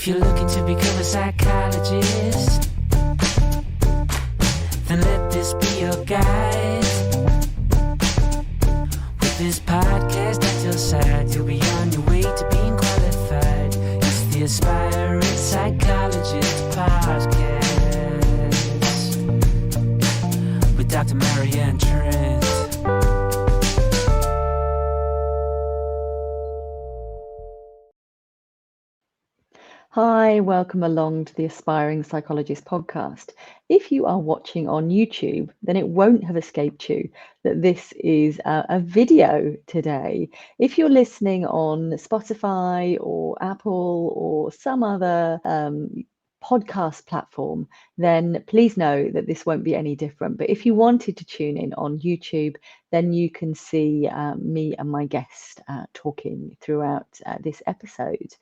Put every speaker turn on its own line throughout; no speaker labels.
If you're looking to become a psychologist, then let this be your guide. With this podcast at your side, you'll be on your way to being qualified. It's the Aspiring Psychologist Podcast with Dr. Marianne and Trent.
Hi, welcome along to the Aspiring Psychologist Podcast. If you are watching on YouTube, then it won't have escaped you that this is a video today. If you're listening on Spotify or Apple or some other podcast platform, then please know that this won't be any different. But if you wanted to tune in on YouTube, then you can see me and my guest talking throughout this episode.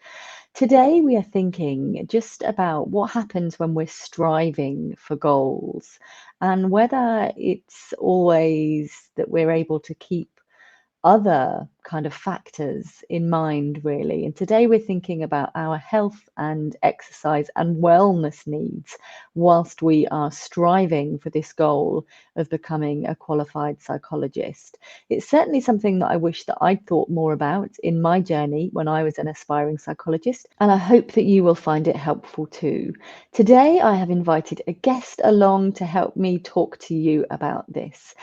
Today, we are thinking just about what happens when we're striving for goals and whether it's always that we're able to keep other kind of factors in mind, really. And today we're thinking about our health and exercise and wellness needs whilst we are striving for this goal of becoming a qualified psychologist. It's certainly something that I wish that I'd thought more about in my journey when I was an aspiring psychologist, and I hope that you will find it helpful too. Today I have invited a guest along to help me talk to you about this.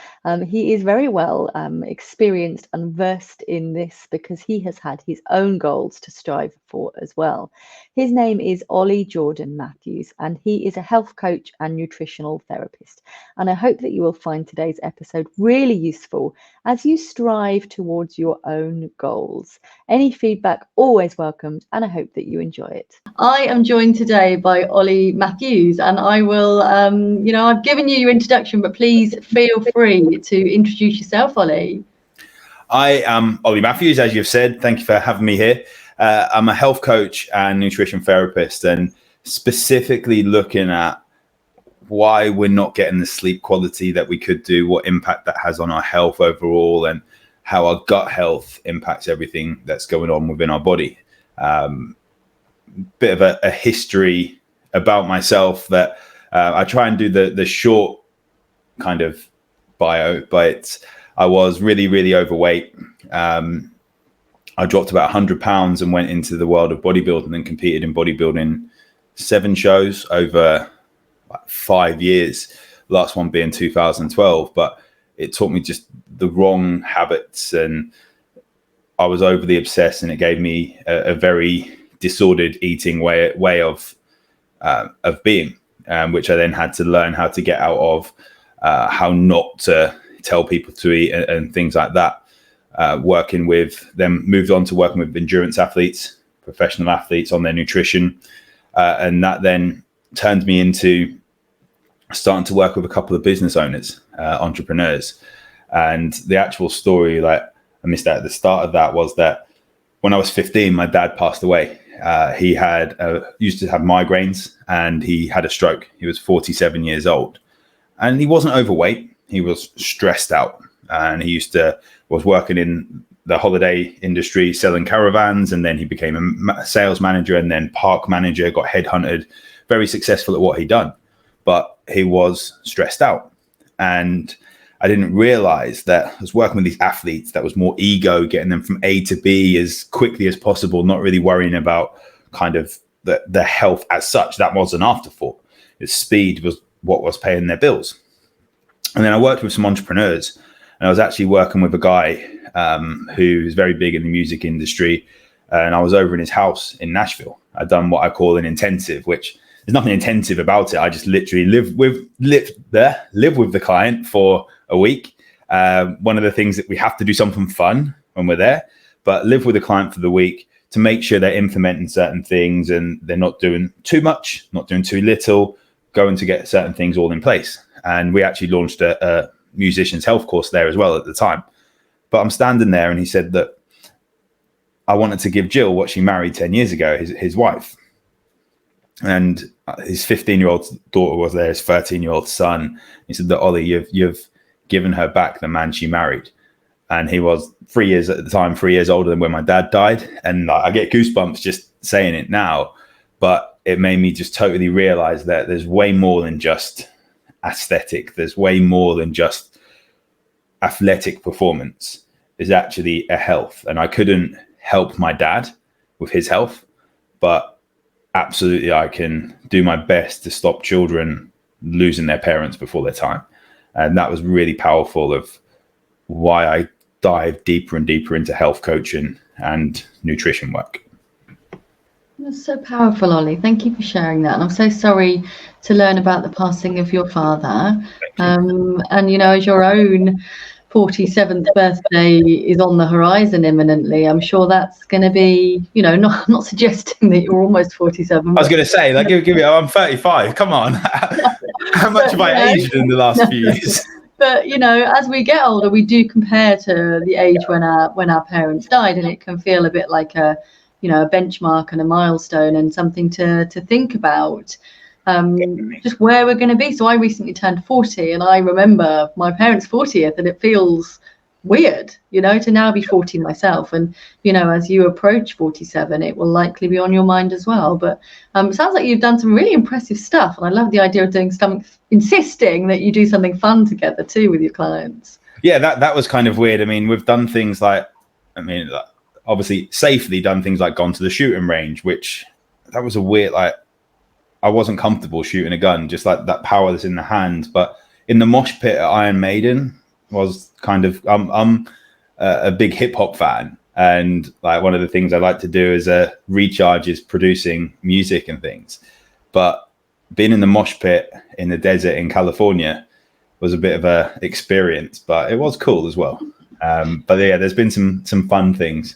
He is very well experienced and versed in this because he has had his own goals to strive for as well. His name is Ollie Jordan Matthews, and he is a health coach and nutritional therapist. And I hope that you will find today's episode really useful as you strive towards your own goals. Any feedback always welcomed, and I hope that you enjoy it. I am joined today by Ollie Matthews, and I will, I've given you your introduction, but please feel free to introduce yourself, Ollie.
I am Ollie Matthews, as you've said. Thank you for having me here. I'm a health coach and nutrition therapist, and specifically looking at why we're not getting the sleep quality that we could do, what impact that has on our health overall, and how our gut health impacts everything that's going on within our body. Bit of a history about myself that I try and do the short kind of bio, but I was really, really overweight. I dropped about 100 pounds and went into the world of bodybuilding and competed in bodybuilding 7 shows over 5 years, last one being 2012. But it taught me just the wrong habits, and I was overly obsessed, and it gave me a very disordered eating way of being, which I then had to learn how to get out of, how not to tell people to eat and things like that. Moved on to working with endurance athletes, professional athletes on their nutrition. And that then turned me into starting to work with a couple of business owners, entrepreneurs. And the actual story that I missed out at the start of that was that when I was 15, my dad passed away. He used to have migraines, and he had a stroke. He was 47 years old, and he wasn't overweight. He was stressed out, and he was working in the holiday industry selling caravans, and then he became a sales manager and then park manager, got headhunted, very successful at what he'd done, but he was stressed out. And I didn't realize that I was working with these athletes that was more ego, getting them from A to B as quickly as possible, not really worrying about kind of the health as such. That was an afterthought. His speed was what was paying their bills. And then I worked with some entrepreneurs, and I was actually working with a guy who is very big in the music industry. And I was over in his house in Nashville. I'd done what I call an intensive, which there's nothing intensive about it. I just literally live with the client for a week. One of the things that we have to do something fun when we're there, but live with the client for the week to make sure they're implementing certain things and they're not doing too much, not doing too little, going to get certain things all in place. And we actually launched a musician's health course there as well at the time. But I'm standing there, and he said that I wanted to give Jill what she married 10 years ago, his wife. And his 15-year-old daughter was there, his 13-year-old son. He said that, Ollie, you've given her back the man she married. And he was 3 years at the time, 3 years older than when my dad died. And I get goosebumps just saying it now. but it made me just totally realize that there's way more than just aesthetic. There's way more than just athletic performance. There's actually a health. And I couldn't help my dad with his health, but absolutely I can do my best to stop children losing their parents before their time. And that was really powerful of why I dive deeper and deeper into health coaching and nutrition work.
That's so powerful, Ollie. Thank you for sharing that. And I'm so sorry to learn about the passing of your father. And, you know, as your own 47th birthday is on the horizon imminently, I'm sure that's going to be, you know, not suggesting that you're almost 47.
I was going to say, like, give me, I'm 35. Come on. How much have I aged in the last few years?
But, you know, as we get older, we do compare to the age when our parents died, and it can feel a bit like a benchmark and a milestone and something to think about, just where we're going to be. So I recently turned 40, and I remember my parents' 40th, and it feels weird, you know, to now be 40 myself. And, you know, as you approach 47, it will likely be on your mind as well. But it sounds like you've done some really impressive stuff, and I love the idea of doing something, insisting that you do something fun together too with your clients. Yeah,
that was kind of weird. I mean, we've done things like, obviously safely done things like gone to the shooting range, which that was a weird, like, I wasn't comfortable shooting a gun, just like that power that's in the hand. But in the mosh pit at Iron Maiden was kind of, I'm a big hip hop fan. And like one of the things I like to do as a recharge is producing music and things. But being in the mosh pit in the desert in California was a bit of a experience, but it was cool as well. But yeah, there's been some fun things.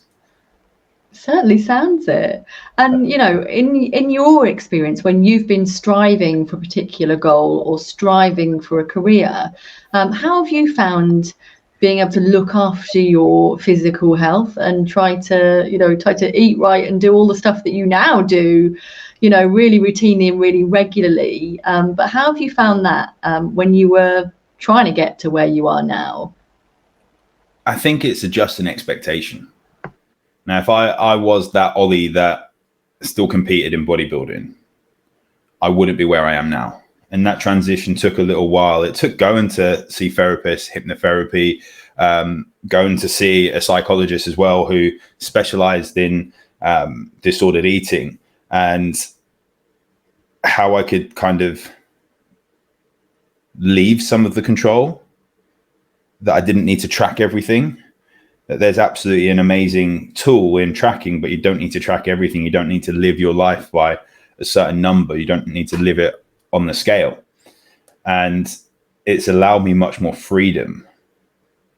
Certainly sounds it. And, you know, in your experience, when you've been striving for a particular goal or striving for a career, how have you found being able to look after your physical health and try to eat right and do all the stuff that you now do, you know, really routinely and really regularly? But how have you found that when you were trying to get to where you are now?
I think it's adjusting expectation. Now, if I was that Ollie that still competed in bodybuilding, I wouldn't be where I am now. And that transition took a little while. It took going to see therapists, hypnotherapy, going to see a psychologist as well who specialized in disordered eating, and how I could kind of leave some of the control, that I didn't need to track everything. That there's absolutely an amazing tool in tracking, but you don't need to track everything. You don't need to live your life by a certain number. You don't need to live it on the scale. And it's allowed me much more freedom.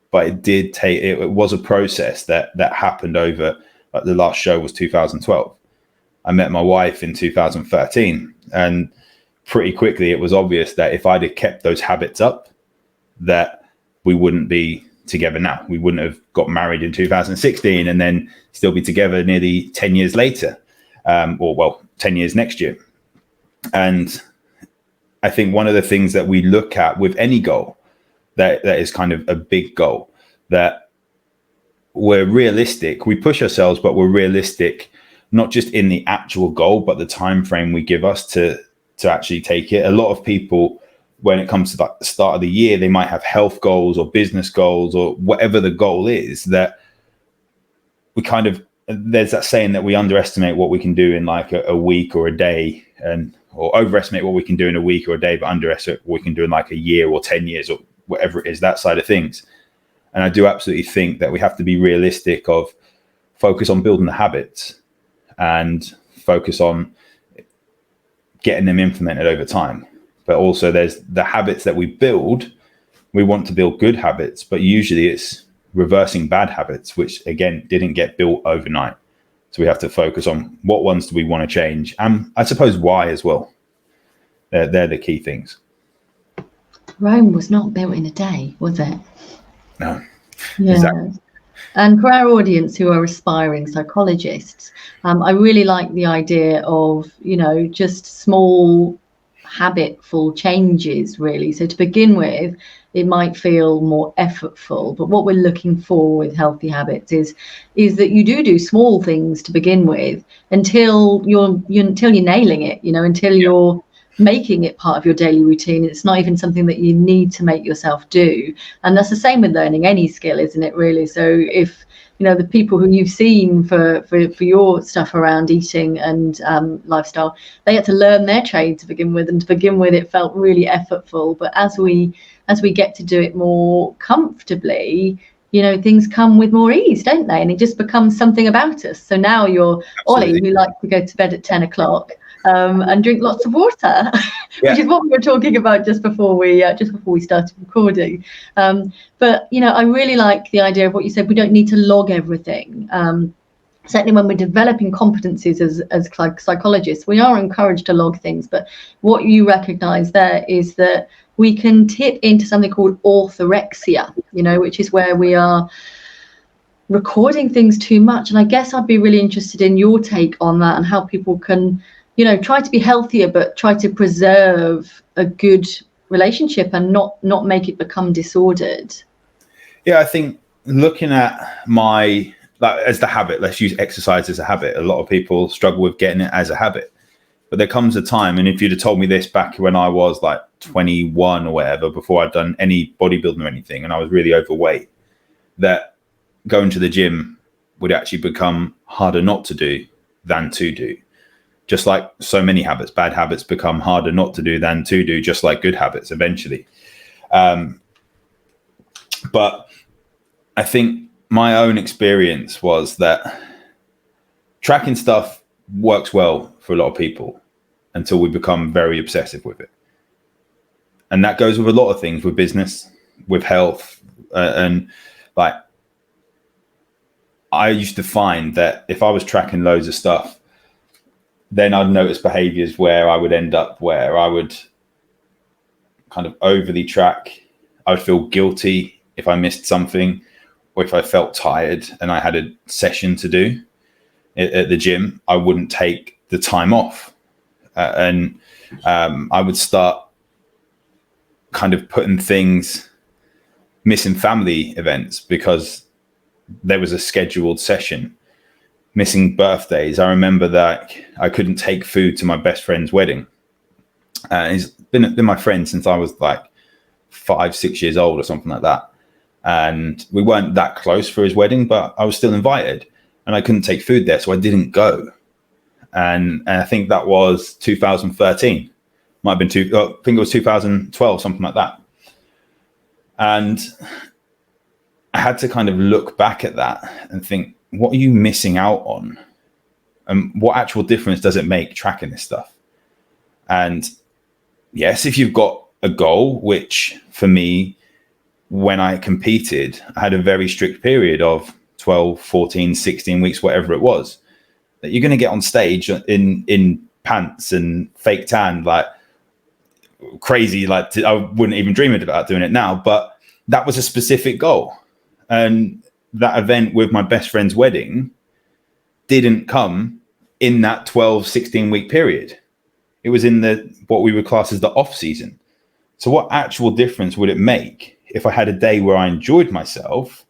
But it was a process that happened over, like the last show was 2012. I met my wife in 2013. And pretty quickly it was obvious that if I'd have kept those habits up, that we wouldn't be together now. We wouldn't have got married in 2016 and then still be together nearly 10 years later, 10 years next year. And I think one of the things that we look at with any goal that is kind of a big goal, that we're realistic, we push ourselves, but we're realistic, not just in the actual goal, but the time frame we give us to actually take it. A lot of people, when it comes to the start of the year, they might have health goals or business goals or whatever the goal is, that there's that saying that we underestimate what we can do in like a week or a day, or overestimate what we can do in a week or a day, but underestimate what we can do in like a year or 10 years or whatever it is, that side of things. And I do absolutely think that we have to be realistic of focus on building the habits and focus on getting them implemented over time. But also there's the habits that we build. We want to build good habits, but usually it's reversing bad habits, which again, didn't get built overnight. So we have to focus on what ones do we want to change. And I suppose why as well. They're the key things.
Rome was not built in a day, was it?
No.
Yeah.
Exactly.
And for our audience who are aspiring psychologists, I really like the idea of, you know, just small habitful changes, really. So to begin with, it might feel more effortful, but what we're looking for with healthy habits is that you do small things to begin with until you're nailing it, until you're making it part of your daily routine. It's not even something that you need to make yourself do. And that's the same with learning any skill, isn't it, really? So if the people who you've seen for your stuff around eating and lifestyle, they had to learn their trade to begin with, and to begin with it felt really effortful. But as we get to do it more comfortably, things come with more ease, don't they? And it just becomes something about us. So now you're Ollie, who likes to go to bed at 10 o'clock and drink lots of water, which is what we were talking about just before we started recording. But I really like the idea of what you said. We don't need to log everything. Certainly when we're developing competencies as psychologists, we are encouraged to log things. But what you recognize there is that we can tip into something called orthorexia, which is where we are recording things too much. And I guess I'd be really interested in your take on that, and how people can try to be healthier, but try to preserve a good relationship and not make it become disordered.
Yeah, I think looking at as the habit, let's use exercise as a habit. A lot of people struggle with getting it as a habit. But there comes a time, and if you'd have told me this back when I was like 21 or whatever, before I'd done any bodybuilding or anything, and I was really overweight, that going to the gym would actually become harder not to do than to do. Just like so many habits, bad habits become harder not to do than to do, just like good habits eventually. But I think my own experience was that tracking stuff works well for a lot of people until we become very obsessive with it. And that goes with a lot of things, with business, with health. And like, I used to find that if I was tracking loads of stuff, then I'd notice behaviors where I would end up where I would kind of overly track. I would feel guilty if I missed something, or if I felt tired and I had a session to do at the gym, I wouldn't take the time off. And I would start kind of putting things, missing family events because there was a scheduled session. Missing birthdays. I remember that I couldn't take food to my best friend's wedding. He's been my friend since I was like 5-6 years old or something like that. And we weren't that close for his wedding, but I was still invited, and I couldn't take food there, so I didn't go. And I think that was 2013. Might have been I think it was 2012, something like that. And I had to kind of look back at that and think, what are you missing out on? And what actual difference does it make tracking this stuff? And yes, if you've got a goal, which for me, when I competed, I had a very strict period of 12, 14, 16 weeks, whatever it was, that you're going to get on stage in pants and fake tan, like crazy. Like I wouldn't even dream about doing it now, but that was a specific goal. And that event with my best friend's wedding didn't come in that 12, 16 week period. It was in what we would class as the off season. So what actual difference would it make if I had a day where I enjoyed myself,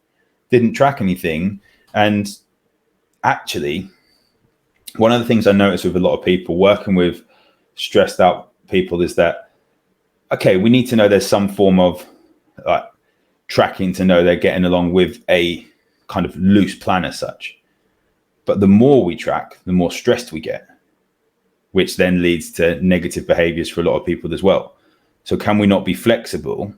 didn't track anything? And actually, one of the things I noticed with a lot of people working with stressed out people is that, okay, we need to know there's some form of tracking to know they're getting along with a kind of loose plan as such. But the more we track, the more stressed we get, which then leads to negative behaviors for a lot of people as well. So can we not be flexible,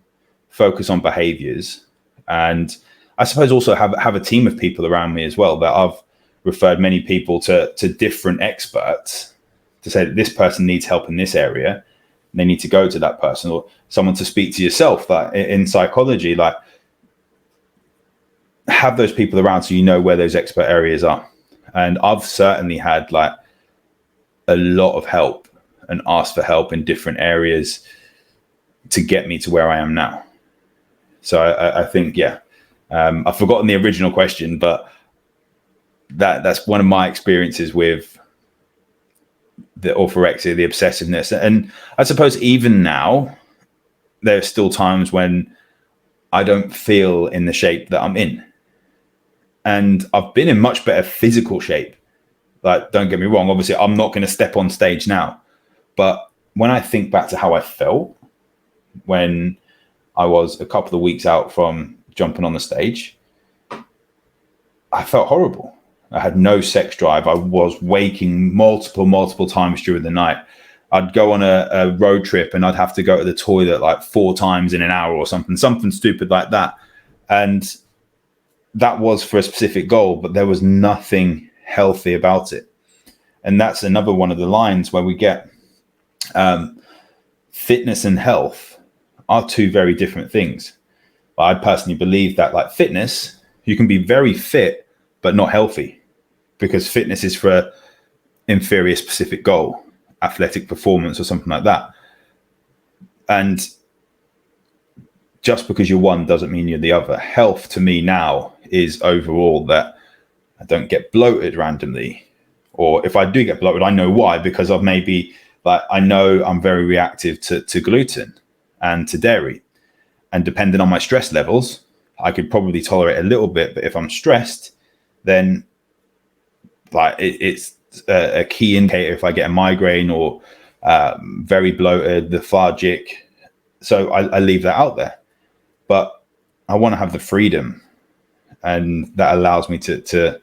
focus on behaviors, and I suppose also have a team of people around me as well, that I've referred many people to different experts to say that this person needs help in this area, and they need to go to that person, or someone to speak to yourself. Like in psychology, like have those people around so you know where those expert areas are. And I've certainly had like a lot of help and asked for help in different areas to get me to where I am now. So I think, I've forgotten the original question, but that's one of my experiences with the orthorexia, the obsessiveness. And I suppose even now, there are still times when I don't feel in the shape that I'm in. And I've been in much better physical shape. Like, don't get me wrong, obviously I'm not going to step on stage now. But when I think back to how I felt when I was a couple of weeks out from jumping on the stage, I felt horrible. I had no sex drive. I was waking multiple times during the night. I'd go on a road trip and I'd have to go to the toilet like 4 times in an hour or something stupid like that. And that was for a specific goal, but there was nothing healthy about it. And that's another one of the lines where we get fitness and health are 2 very different things. I personally believe that, like fitness, you can be very fit, but not healthy, because fitness is for an inferior specific goal, athletic performance or something like that. And just because you're one doesn't mean you're the other. Health to me now is overall that I don't get bloated randomly, or if I do get bloated, I know why, because of maybe like I know I'm very reactive to gluten and to dairy, and depending on my stress levels, I could probably tolerate a little bit, but if I'm stressed, then like it's a key indicator if I get a migraine or very bloated, lethargic. So I leave that out there, but I want to have the freedom, and that allows me to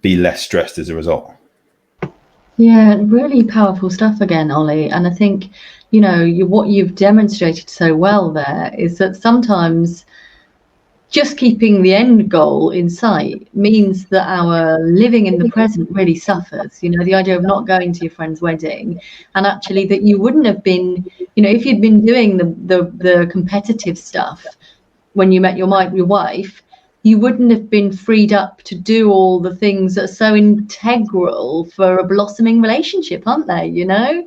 be less stressed as a result.
Yeah, really powerful stuff again, Ollie. And I think, what you've demonstrated so well there is that sometimes just keeping the end goal in sight means that our living in the present really suffers. The idea of not going to your friend's wedding, and actually that you wouldn't have been, if you'd been doing the competitive stuff when you met your wife, you wouldn't have been freed up to do all the things that are so integral for a blossoming relationship, aren't they?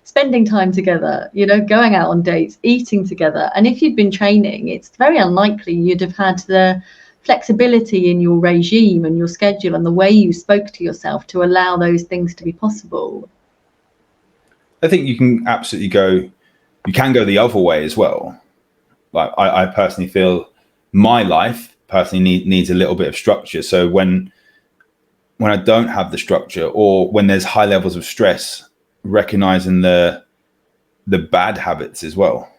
Spending time together, going out on dates, eating together. And if you'd been training, it's very unlikely you'd have had the flexibility in your regime and your schedule and the way you spoke to yourself to allow those things to be possible.
I think you can absolutely go the other way as well. Like I personally feel my life personally needs a little bit of structure. So when I don't have the structure, or when there's high levels of stress, recognizing the bad habits as well.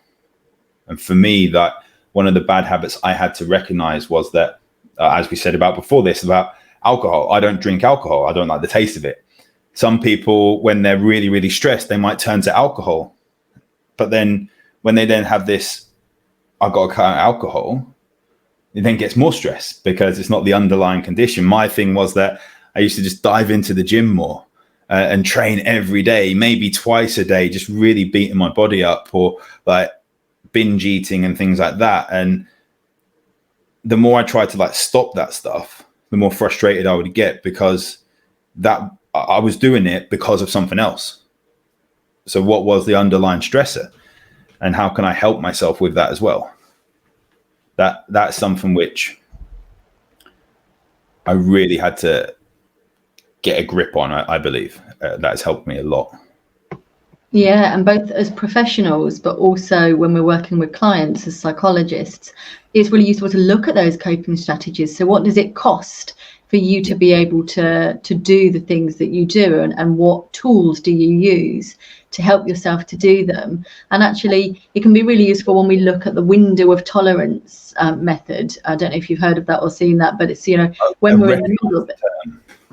And for me, that one of the bad habits I had to recognize was that, as we said about before this, about alcohol. I don't drink alcohol. I don't like the taste of it. Some people, when they're really, really stressed, they might turn to alcohol. But then when they then have this, I've got to cut out alcohol, it then gets more stress because it's not the underlying condition. My thing was that I used to just dive into the gym more and train every day, maybe twice a day, just really beating my body up, or like binge eating and things like that. And the more I tried to like stop that stuff, the more frustrated I would get, because that I was doing it because of something else. So what was the underlying stressor, and how can I help myself with that as well? That's something which I really had to get a grip on. I believe that has helped me a lot.
Yeah, and both as professionals, but also when we're working with clients as psychologists, it's really useful to look at those coping strategies. So what does it cost for you to be able to do the things that you do, and what tools do you use to help yourself to do them? And actually, it can be really useful when we look at the window of tolerance method. I don't know if you've heard of that or seen that, but it's, when we're in the middle of it.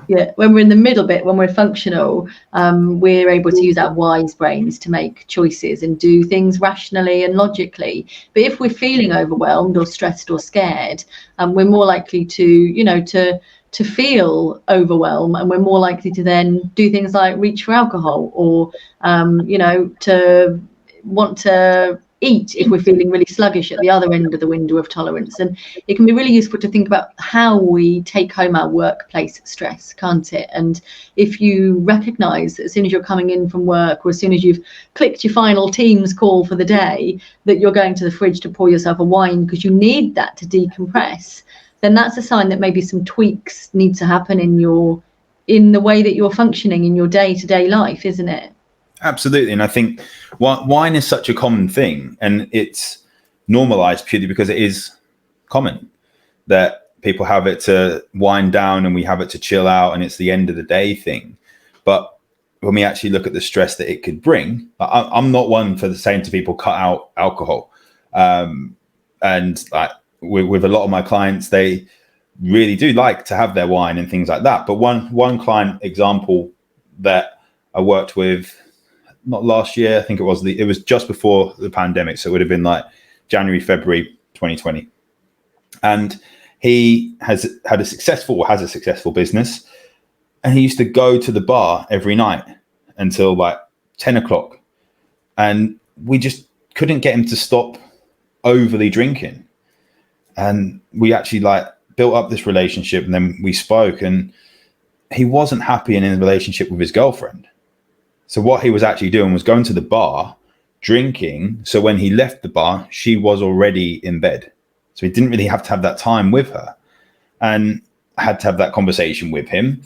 Yeah, when we're in the middle bit, when we're functional, we're able to use our wise brains to make choices and do things rationally and logically. But if we're feeling overwhelmed or stressed or scared, we're more likely to feel overwhelmed, and we're more likely to then do things like reach for alcohol, or to want to eat if we're feeling really sluggish at the other end of the window of tolerance. And it can be really useful to think about how we take home our workplace stress, can't it? And if you recognize as soon as you're coming in from work, or as soon as you've clicked your final Teams call for the day, that you're going to the fridge to pour yourself a wine because you need that to decompress, then that's a sign that maybe some tweaks need to happen in your
in the way that you're functioning in your day-to-day life, isn't it?
Absolutely. And I think wine is such a common thing, and it's normalized purely because it is common that people have it to wind down and we have it to chill out, and it's the end of the day thing. But when we actually look at the stress that it could bring, I'm not one for saying to people, cut out alcohol. And like with a lot of my clients, they really do like to have their wine and things like that. But one client example that I worked with, not last year, I think it was just before the pandemic. So it would have been like January, February 2020. And he has a successful business. And he used to go to the bar every night until like 10 o'clock. And we just couldn't get him to stop overly drinking. And we actually like built up this relationship, and then we spoke, and he wasn't happy in his relationship with his girlfriend. So what he was actually doing was going to the bar, drinking. So when he left the bar, she was already in bed. So he didn't really have to have that time with her. And I had to have that conversation with him.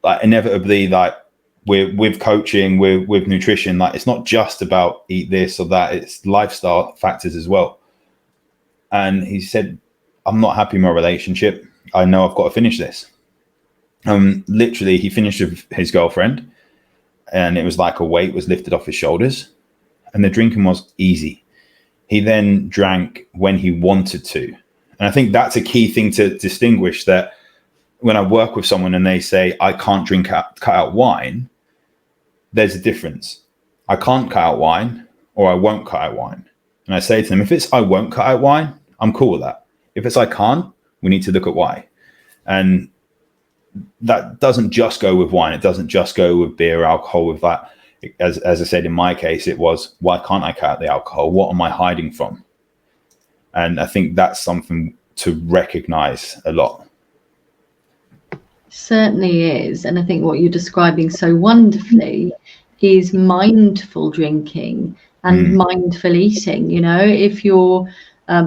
Like inevitably, like with coaching, with nutrition, like it's not just about eat this or that, it's lifestyle factors as well. And he said, I'm not happy in my relationship. I know I've got to finish this. Literally, he finished with his girlfriend, and it was like a weight was lifted off his shoulders, and the drinking was easy. He then drank when he wanted to. And I think that's a key thing to distinguish, that when I work with someone and they say, I can't cut out wine, there's a difference. I can't cut out wine, or I won't cut out wine. And I say to them, if it's I won't cut out wine, I'm cool with that. If it's I can't, we need to look at why. And that doesn't just go with wine. It doesn't just go with beer, alcohol, with that. As I said, in my case, it was, why can't I cut out the alcohol? What am I hiding from? And I think that's something to recognize a lot.
Certainly is. And I think what you're describing so wonderfully is mindful drinking and mindful eating. You know, if your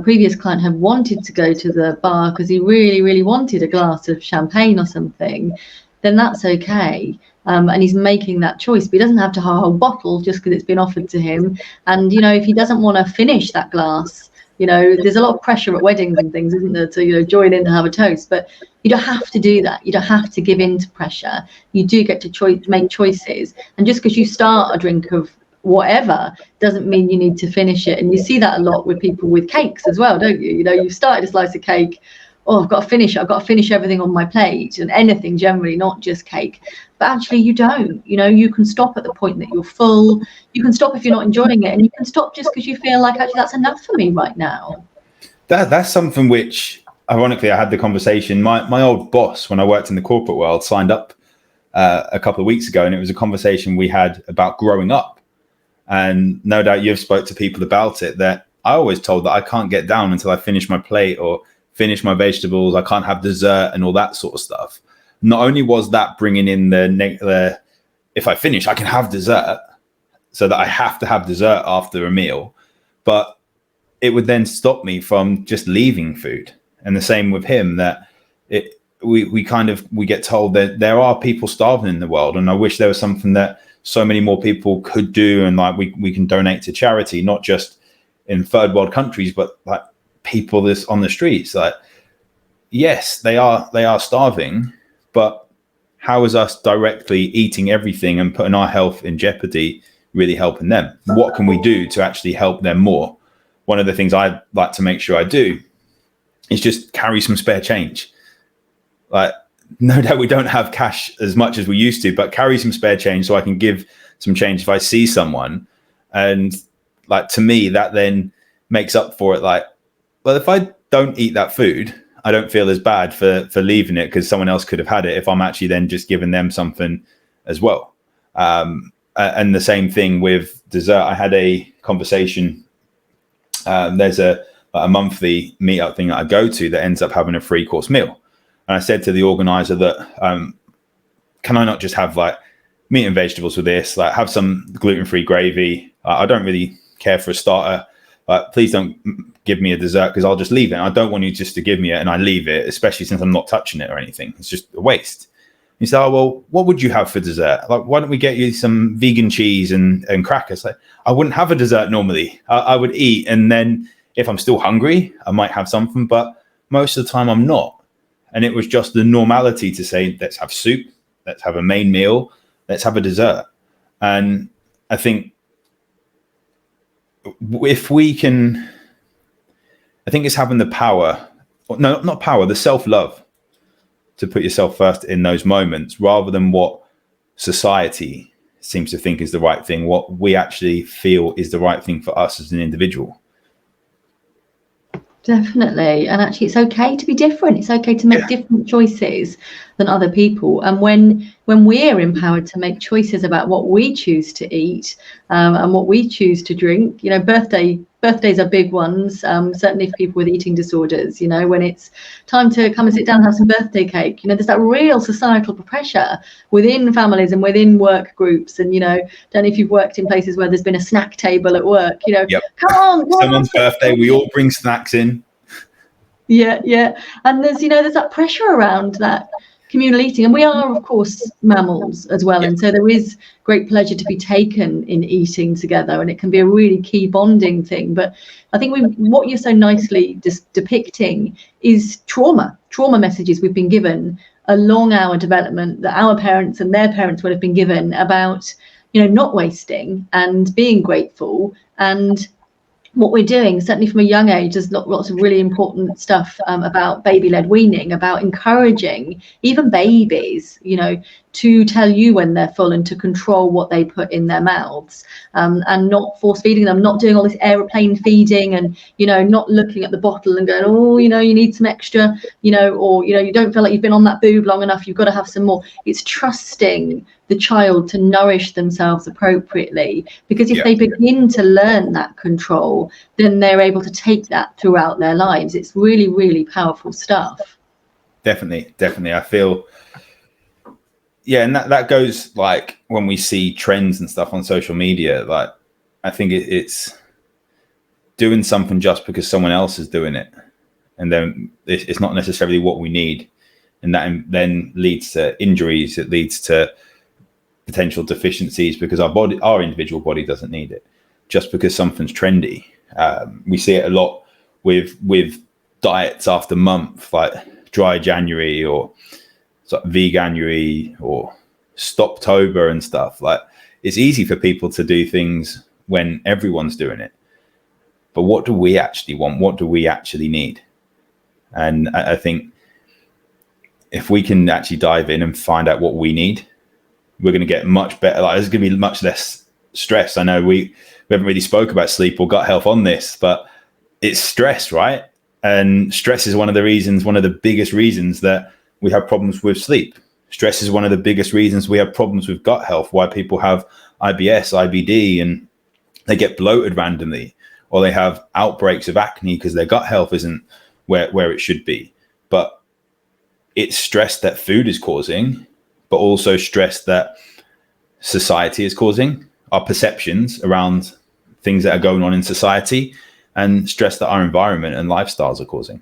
previous client had wanted to go to the bar because he really, really wanted a glass of champagne or something, then that's okay. And he's making that choice, but he doesn't have to have a whole bottle just because it's been offered to him. And, you know, if he doesn't want to finish that glass, you know, there's a lot of pressure at weddings and things, isn't there, to, you know, join in and have a toast. But you don't have to do that. You don't have to give in to pressure. You do get to make choices. And just because you start a drink of whatever doesn't mean you need to finish it. And you see that a lot with people with cakes as well, don't you? You know, you've started a slice of cake. Oh, I've got to finish everything on my plate, and anything generally, not just cake. But actually you don't. You know, you can stop at the point that you're full. You can stop if you're not enjoying it, and you can stop just because you feel like, actually, that's enough for me right now.
That's something which, ironically, I had the conversation. My old boss, when I worked in the corporate world, signed up a couple of weeks ago, and it was a conversation we had about growing up. And no doubt you've spoke to people about it, that I always told that I can't get down until I finish my plate or finish my vegetables. I can't have dessert and all that sort of stuff. Not only was that bringing in the if I finish, I can have dessert, so that I have to have dessert after a meal, but it would then stop me from just leaving food. And the same with him, that we get told that there are people starving in the world, and I wish there was something that so many more people could do, and like we can donate to charity, not just in third world countries, but like people this on the streets. Like, yes, they are starving, but how is us directly eating everything and putting our health in jeopardy really helping them? What can we do to actually help them more? One of the things I'd like to make sure I do is just carry some spare change. Like, no doubt we don't have cash as much as we used to, but carry some spare change so I can give some change if I see someone. And like, to me, that then makes up for it. Like, well, if I don't eat that food, I don't feel as bad for leaving it because someone else could have had it, if I'm actually then just giving them something as well. And the same thing with dessert. I had a conversation. There's a monthly meetup thing that I go to that ends up having a 3-course meal. And I said to the organizer that, can I not just have like meat and vegetables with this, like have some gluten-free gravy? I don't really care for a starter. Please don't give me a dessert because I'll just leave it. I don't want you just to give me it and I leave it, especially since I'm not touching it or anything. It's just a waste. You say, oh, well, what would you have for dessert? Like, why don't we get you some vegan cheese and crackers? Like, I wouldn't have a dessert normally. I would eat. And then if I'm still hungry, I might have something, but most of the time I'm not. And it was just the normality to say, let's have soup, let's have a main meal, let's have a dessert. And I think if we can, I think it's having the power, no, not power, the self-love to put yourself first in those moments, rather than what society seems to think is the right thing, what we actually feel is the right thing for us as an individual.
Definitely. And actually, it's okay to be different. It's okay to make different choices than other people. And when we're empowered to make choices about what we choose to eat and what we choose to drink, you know, birthdays are big ones, certainly for people with eating disorders, you know, when it's time to come and sit down and have some birthday cake, you know, there's that real societal pressure within families and within work groups. And, you know, don't know if you've worked in places where there's been a snack table at work, you know, come on.
Someone's birthday, we all bring snacks in.
Yeah. And there's that pressure around that communal eating. And we are, of course, mammals as well. And so there is great pleasure to be taken in eating together. And it can be a really key bonding thing. But I think what you're so nicely depicting is trauma messages we've been given along our development that our parents and their parents would have been given about, you know, not wasting and being grateful. And what we're doing, certainly from a young age, there's lots of really important stuff about baby-led weaning, about encouraging even babies, you know, to tell you when they're full and to control what they put in their mouths, and not force feeding them, not doing all this aeroplane feeding and, you know, not looking at the bottle and going, oh, you know, you need some extra, you know, or, you know, you don't feel like you've been on that boob long enough, you've got to have some more. It's trusting the child to nourish themselves appropriately, because if they begin to learn that control, then they're able to take that throughout their lives. It's really, really powerful stuff.
Definitely. I feel, and that goes, like, when we see trends and stuff on social media, like, I think it's doing something just because someone else is doing it, and then it's not necessarily what we need, and that then leads to injuries. It leads to potential deficiencies because our individual body doesn't need it just because something's trendy. We see it a lot with diets after month, like dry January or veganuary or Stoptober and stuff. Like, it's easy for people to do things when everyone's doing it, but what do we actually want? What do we actually need? And I think if we can actually dive in and find out what we need, we're going to get much better. Like, there's going to be much less stress. I know we haven't really spoke about sleep or gut health on this, but it's stress, right? And stress is one of the biggest reasons that we have problems with sleep. Stress is one of the biggest reasons we have problems with gut health, why people have IBS, IBD, and they get bloated randomly, or they have outbreaks of acne because their gut health isn't where it should be. But it's stress that food is causing, but also stress that society is causing, our perceptions around things that are going on in society, and stress that our environment and lifestyles are causing.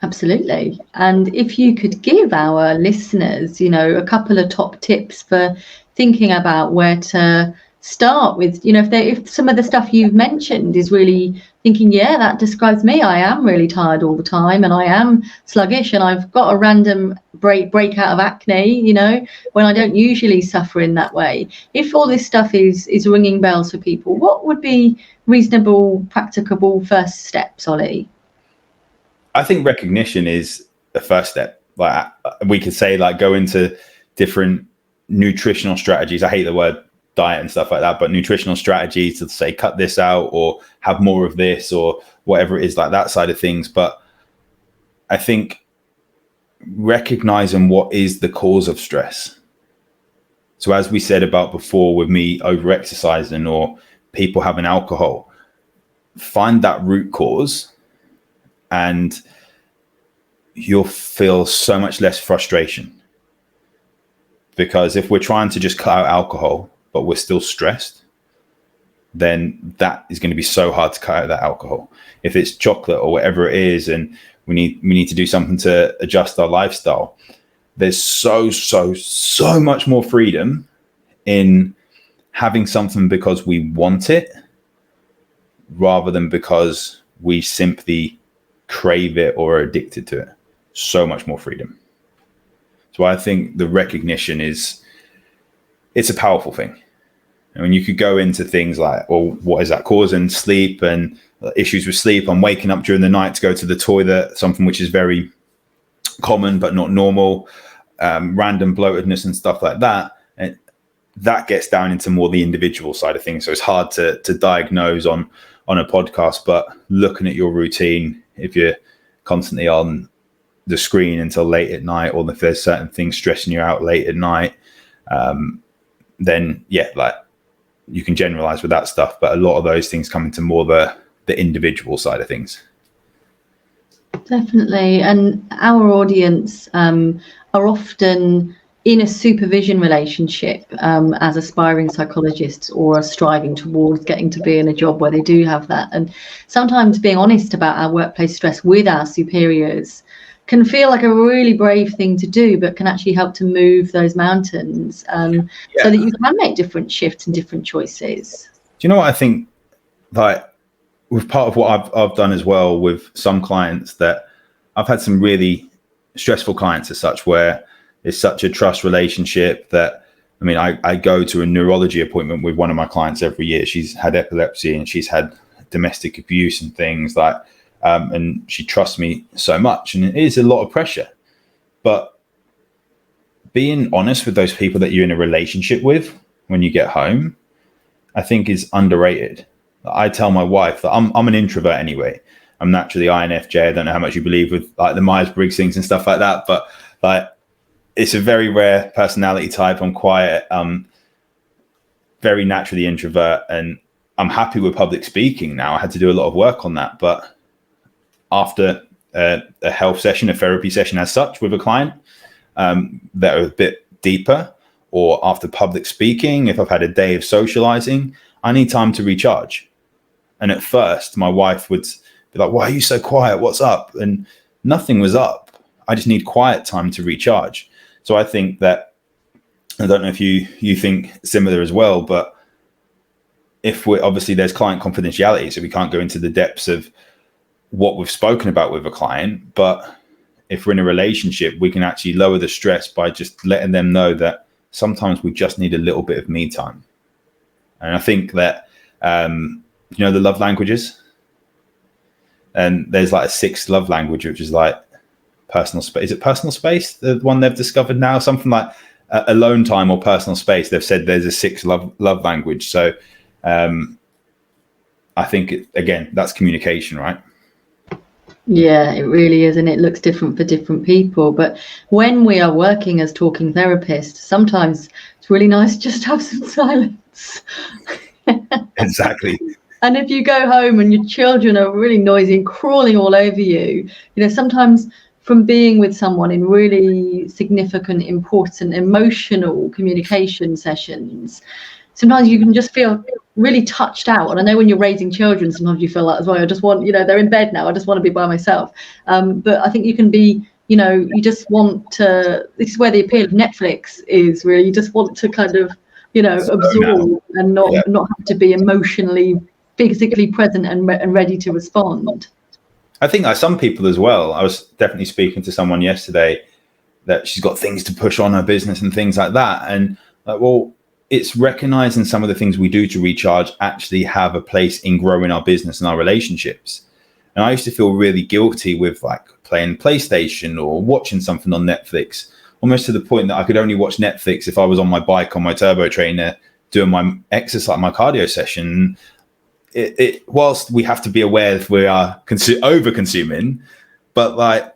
Absolutely. And if you could give our listeners, you know, a couple of top tips for thinking about where to start with, you know, if some of the stuff you've mentioned is really thinking, that describes me. I am really tired all the time, and I am sluggish, and I've got a random breakout of acne, you know, when I don't usually suffer in that way. If all this stuff is ringing bells for people, what would be reasonable, practicable first steps, Ollie?
I think recognition is the first step. Like, we could say, like, go into different nutritional strategies. I hate the word diet and stuff like that, but nutritional strategies to say cut this out or have more of this or whatever it is, like that side of things. But I think recognizing what is the cause of stress. So as we said about before, with me over exercising or people having alcohol, find that root cause and you'll feel so much less frustration. Because if we're trying to just cut out alcohol, but we're still stressed, then that is going to be so hard to cut out that alcohol. If it's chocolate or whatever it is, and we need to do something to adjust our lifestyle, there's so much more freedom in having something because we want it rather than because we simply crave it or are addicted to it. So much more freedom. So I think the recognition it's a powerful thing. I mean, you could go into things like, well, what is that causing? Sleep and issues with sleep. I'm waking up during the night to go to the toilet, something which is very common but not normal. Random bloatedness and stuff like that. And that gets down into more the individual side of things. So it's hard to diagnose on a podcast, but looking at your routine, if you're constantly on the screen until late at night, or if there's certain things stressing you out late at night, then yeah, like you can generalize with that stuff, but a lot of those things come into more the individual side of things.
Definitely. And our audience are often in a supervision relationship as aspiring psychologists, or are striving towards getting to be in a job where they do have that. And sometimes being honest about our workplace stress with our superiors can feel like a really brave thing to do, but can actually help to move those mountains so that you can make different shifts and different choices.
Do you know what I think? Like, with part of what I've done as well with some clients, that I've had some really stressful clients as such, where it's such a trust relationship that, I mean, I go to a neurology appointment with one of my clients every year. She's had epilepsy and she's had domestic abuse and things like, and she trusts me so much, and it is a lot of pressure. But being honest with those people that you're in a relationship with when you get home, I think is underrated. I tell my wife that I'm an introvert anyway. I'm naturally INFJ. I don't know how much you believe with like the Myers-Briggs things and stuff like that, but like it's a very rare personality type. I'm quiet, very naturally introvert, and I'm happy with public speaking now. I had to do a lot of work on that, but after a health session, a therapy session as such with a client that are a bit deeper, or after public speaking, if I've had a day of socializing, I need time to recharge. And at first, my wife would be like, "Why are you so quiet? What's up?" And nothing was up. I just need quiet time to recharge. So I think that, I don't know if you think similar as well, but if we're, obviously there's client confidentiality, so we can't go into the depths of what we've spoken about with a client, but if we're in a relationship, we can actually lower the stress by just letting them know that sometimes we just need a little bit of me time. And I think that, you know, the love languages, and there's like a sixth love language, which is like personal space. Is it personal space? The one they've discovered now, something like alone time or personal space. They've said there's a sixth love language. So I think, again, that's communication, right?
Yeah, it really is, and it looks different for different people. But when we are working as talking therapists, sometimes it's really nice just to have some silence.
Exactly.
And if you go home and your children are really noisy and crawling all over you, you know, sometimes from being with someone in really significant, important, emotional communication sessions, sometimes you can just feel really touched out. And I know when you're raising children, sometimes you feel like as well, I just want, you know, they're in bed now, I just want to be by myself. But I think you can be, you know, you just want to, this is where the appeal of Netflix is, really. You just want to kind of, you know, absorb and not have to be emotionally, physically present and ready to respond.
I think like some people as well, I was definitely speaking to someone yesterday that she's got things to push on her business and things like that. And like, well, it's recognizing some of the things we do to recharge actually have a place in growing our business and our relationships. And I used to feel really guilty with like playing PlayStation or watching something on Netflix, almost to the point that I could only watch Netflix if I was on my bike, on my turbo trainer, doing my exercise, my cardio session. Whilst we have to be aware if we are over consuming, but like,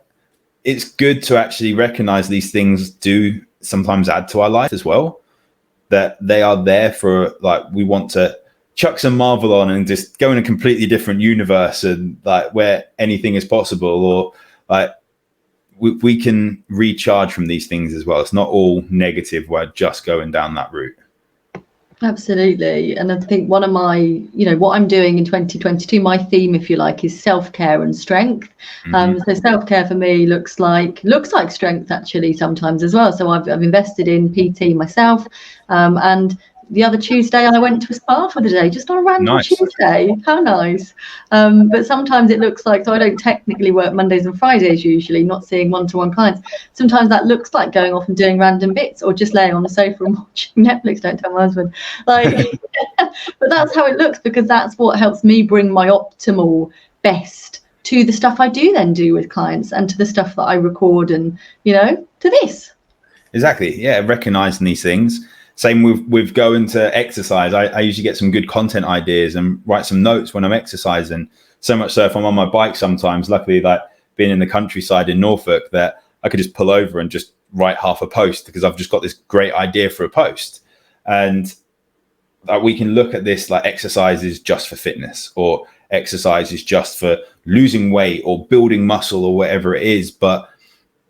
it's good to actually recognize these things do sometimes add to our life as well, that they are there for, like, we want to chuck some Marvel on and just go in a completely different universe, and like where anything is possible, or like we can recharge from these things as well. It's not all negative. We're just going down that route.
Absolutely. And I think one of my, what I'm doing in 2022, my theme, if you like, is self-care and strength. So self-care for me looks like strength actually sometimes as well. So I've invested in PT myself, and the other Tuesday I went to a spa for the day, just on a random Tuesday. How nice. But sometimes it looks like, so I don't technically work Mondays and Fridays usually, not seeing one-to-one clients. Sometimes that looks like going off and doing random bits, or just laying on the sofa and watching Netflix. Don't tell my husband. But that's how it looks, because that's what helps me bring my optimal best to the stuff I do with clients, and to the stuff that I record, and to this.
Exactly. Yeah, recognizing these things. Same with going to exercise. I usually get some good content ideas and write some notes when I'm exercising. So much so if I'm on my bike sometimes, luckily, like being in the countryside in Norfolk, that I could just pull over and just write half a post, because I've just got this great idea for a post. And we can look at this like exercise is just for fitness, or exercise is just for losing weight or building muscle or whatever it is. But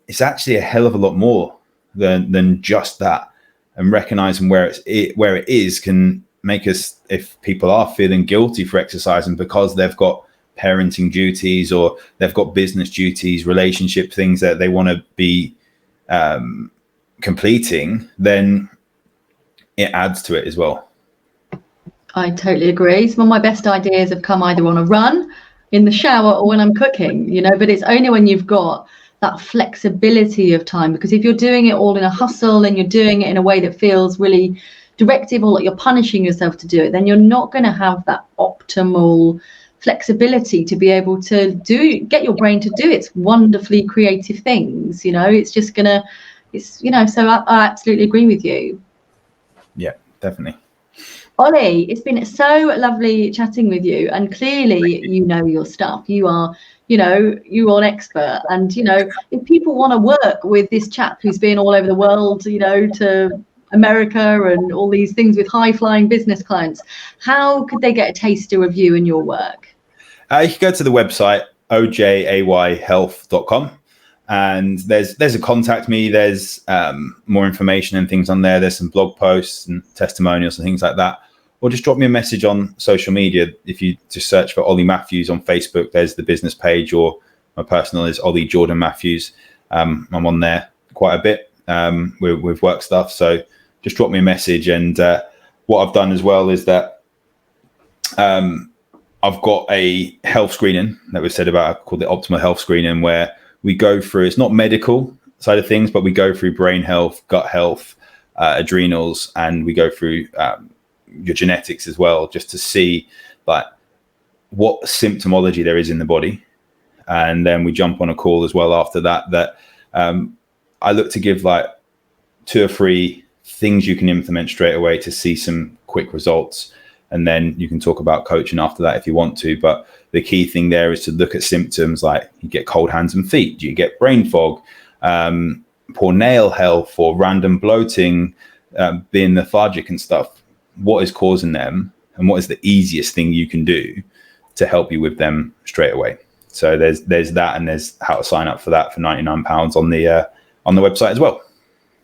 it's actually a hell of a lot more than just that. And recognizing where it is can make us, if people are feeling guilty for exercising because they've got parenting duties, or they've got business duties, relationship things that they want to be completing, then it adds to it as well.
I totally agree. Some of my best ideas have come either on a run, in the shower, or when I'm cooking, but it's only when you've got that flexibility of time, because if you're doing it all in a hustle and you're doing it in a way that feels really directive, or like you're punishing yourself to do it, then you're not going to have that optimal flexibility to be able to get your brain to do its wonderfully creative things. It's just gonna, so I absolutely agree with you.
Yeah, definitely.
Ollie, it's been so lovely chatting with you, and clearly you know your stuff. You are an expert, and if people want to work with this chap who's been all over the world, to America and all these things with high-flying business clients, how could they get a taster of you and your work?
You can go to the website ojayhealth.com, and there's a contact me. There's more information and things on there. There's some blog posts and testimonials and things like that. Or just drop me a message on social media. If you just search for Ollie Matthews on Facebook, there's the business page, or my personal is Ollie Jordan Matthews. I'm on there quite a bit with work stuff. So just drop me a message. And what I've done as well is that I've got a health screening that was said about, called the Optimal Health Screening, where we go through, it's not medical side of things, but we go through brain health, gut health, adrenals, and we go through your genetics as well, just to see like what symptomology there is in the body. And then we jump on a call as well after that I look to give like 2 or 3 things you can implement straight away to see some quick results, and then you can talk about coaching after that if you want to. But the key thing there is to look at symptoms like, you get cold hands and feet, do you get brain fog, poor nail health, or random bloating, being lethargic and stuff. What is causing them, and what is the easiest thing you can do to help you with them straight away? So there's that, and there's how to sign up for that for £99 on the website as well.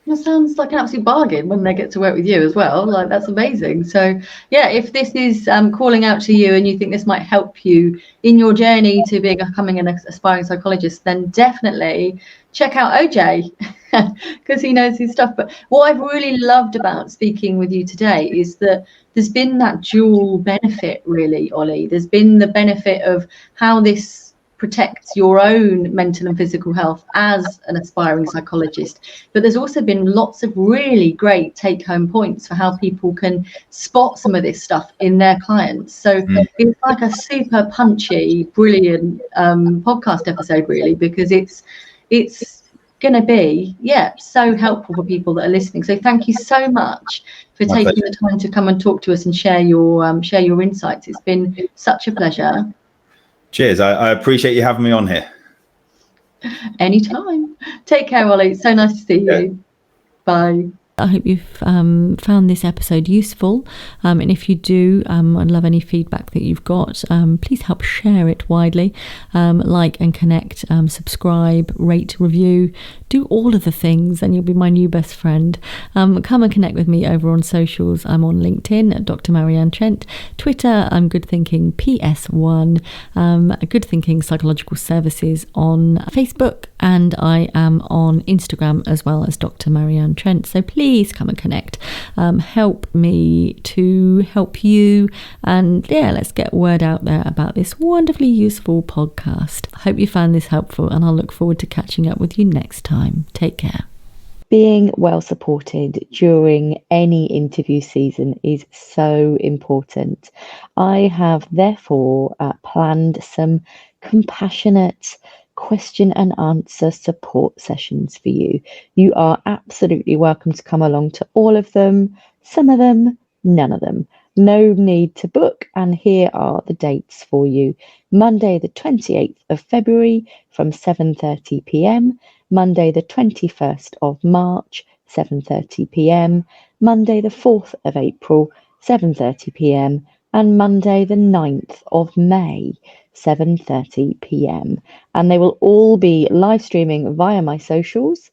That sounds like an absolute bargain when they get to work with you as well. Like, that's amazing. So yeah, if this is calling out to you and you think this might help you in your journey to becoming an aspiring psychologist, then definitely check out OJ, because he knows his stuff. But what I've really loved about speaking with you today is that there's been that dual benefit, really, Ollie. There's been the benefit of how this protects your own mental and physical health as an aspiring psychologist, but there's also been lots of really great take-home points for how people can spot some of this stuff in their clients. So it's like a super punchy, brilliant podcast episode, really, because it's going to be so helpful for people that are listening. So thank you so much for taking the time to come and talk to us and share your insights. It's been such a pleasure.
Cheers. I appreciate you having me on here.
Anytime. Take care, Ollie. So nice to see you. Bye.
I hope you've found this episode useful, and if you do, I'd love any feedback that you've got. Please help share it widely, like and connect, subscribe, rate, review, do all of the things, and you'll be my new best friend. Come and connect with me over on socials. I'm on LinkedIn at Dr. Marianne Trent, Twitter I'm Good Thinking PS1, Good Thinking Psychological Services on Facebook, and I am on Instagram as well as Dr. Marianne Trent. So please come and connect, help me to help you, and let's get word out there about this wonderfully useful podcast. I hope you found this helpful, and I'll look forward to catching up with you next time. Take care.
Being well supported during any interview season is so important. I have therefore planned some compassionate question and answer support sessions for you. You are absolutely welcome to come along to all of them, some of them, none of them. No need to book, and here are the dates for you. Monday the 28th of February from 7:30 p.m, Monday the 21st of March 7:30 p.m, Monday the 4th of April 7:30 p.m, and Monday the 9th of May 7:30 p.m. And they will all be live streaming via my socials,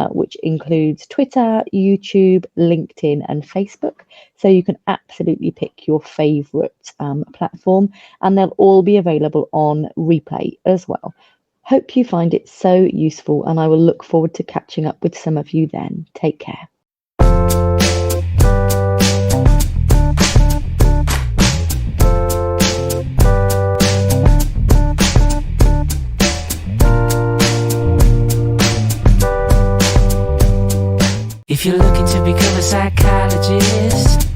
which includes Twitter, YouTube, LinkedIn and Facebook. So you can absolutely pick your favourite platform, and they'll all be available on replay as well. Hope you find it so useful, and I will look forward to catching up with some of you then. Take care.
If you're looking to become a psychologist,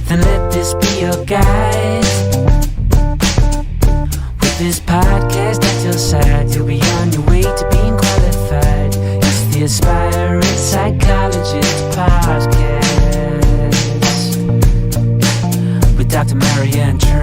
then let this be your guide. With this podcast at your side, you'll be on your way to being qualified. It's the Aspiring Psychologist Podcast with Dr. Marianne Trent.